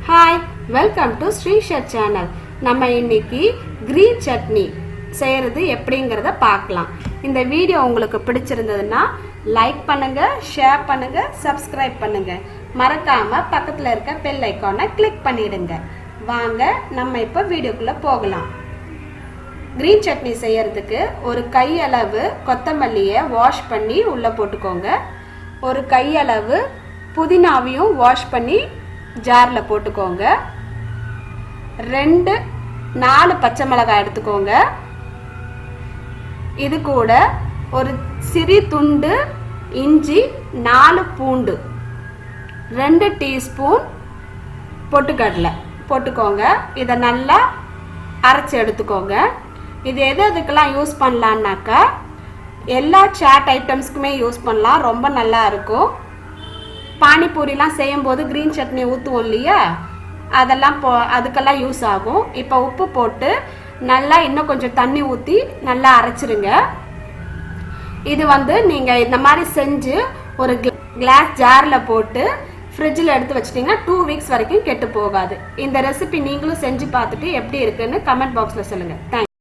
Hi, welcome to Shri shed channel. நம்ம இன்னைக்கு green chutney செய்கிறது எப்படிங்கிறத பார்க்கலாம். இந்த வீடியோ உங்களுக்கு பிடிச்சிருந்ததுன்னா லைக் பண்ணுங்க, ஷேர் பண்ணுங்க, சப்ஸ்கிரைப் பண்ணுங்க. மறக்காம பக்கத்தில் இருக்க பெல் ஐக்கானை கிளிக் பண்ணிடுங்க. வாங்க நம்ம இப்போ வீடியோக்குள்ள போகலாம். கிரீன் சட்னி செய்யறதுக்கு ஒரு கையளவு கொத்தமல்லியை வாஷ் பண்ணி உள்ளே போட்டுக்கோங்க. ஒரு கையளவு புதினாவையும் வாஷ் பண்ணி ஜாரில் போட்டுக்கோங்க. 4 பச்சை மிளகாய் எடுத்துக்கோங்க. இது கூட ஒரு சிறு துண்டு இஞ்சி, 4 பூண்டு, 2 டீஸ்பூன் பொட்டுக்கடலை போட்டுக்கோங்க. இதை நல்லா அரைச்சி எடுத்துக்கோங்க. இது எதுக்கெல்லாம் யூஸ் பண்ணலான்னாக்கா எல்லா சாட் ஐட்டம்ஸ்க்குமே யூஸ் பண்ணலாம். ரொம்ப நல்லா இருக்கும். பானிபூரிலாம் செய்யும்போது கிரீன் சட்னி ஊற்றுவோம் இல்லையா, அதெல்லாம் அதுக்கெல்லாம் யூஸ் ஆகும். இப்போ உப்பு போட்டு நல்லா இன்னும் கொஞ்சம் தண்ணி ஊற்றி நல்லா அரைச்சிருங்க. இது நீங்கள் இந்த மாதிரி செஞ்சு ஒரு கிளாஸ் ஜாரில் போட்டு ஃப்ரிட்ஜில் எடுத்து வச்சிட்டிங்கன்னா 2 வீக்ஸ் வரைக்கும் கெட்டு போகாது. இந்த ரெசிபி நீங்களும் செஞ்சு பார்த்துட்டு எப்படி இருக்குன்னு கமெண்ட் பாக்ஸில் சொல்லுங்கள். தேங்க்ஸ்.